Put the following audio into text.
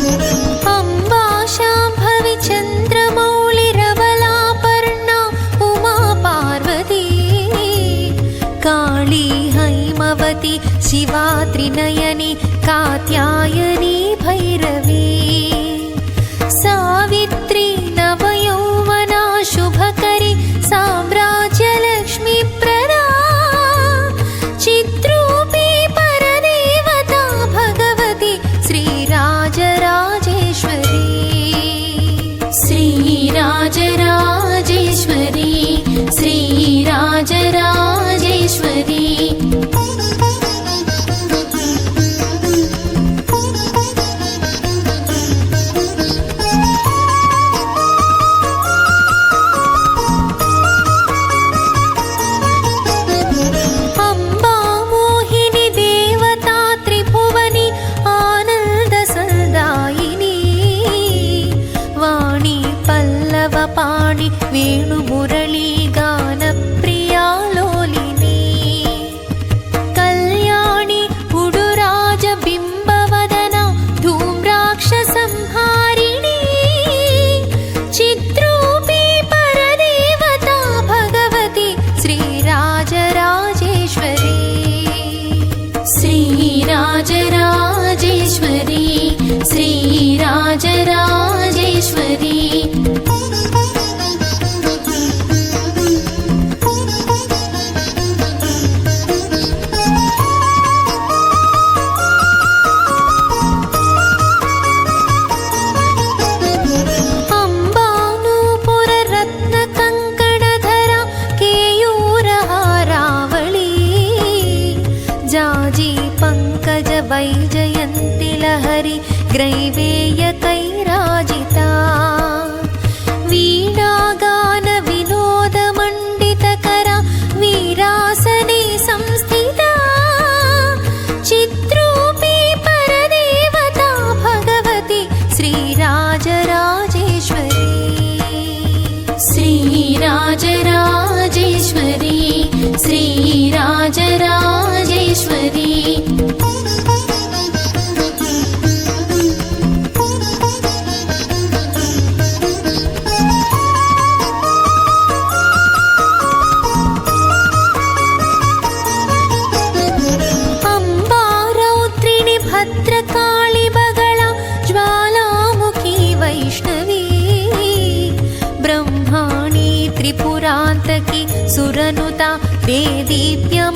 अम्बा शाम्भवी चन्द्रमौळिरबलापर्णा उमा पार्वती काली हैमवती शिवा त्रिनयनी कात्यायनी भैरवी सावित्री नवयौवना शुभकरी साम्राज्यलक्ष्मी प्रदा चिद्रूपी परदेवता भगवती श्रीराजराजेश्वरी श्रीराजराजेश्वरी श्रीराजराजेश्वरी वेणु मुरली गान प्रिया लोलिनी कल्याणी उडुराज बिंबवदना धूम्राक्षसंहारिणी चिद्रूपी परदेवता भगवती श्रीराजराजेश्वरी श्रीराजराजेश्वरी श्रीराजराजेश्वरी वैजयन्ति लहरी ग्रैवेयकैराजिता वीणागान विनोदमण्डितकरा वीरासने संस्थिता चिद्रूपी परदेवता भगवती श्रीराजराजेश्वरी श्रीराजराजेश्वरी श्रीराजराजेश्वरी भद्रकाली बगला ज्वालामुखी वैष्णवी ब्रह्माणी त्रिपुरान्तकी सुरनुता वेदीप्य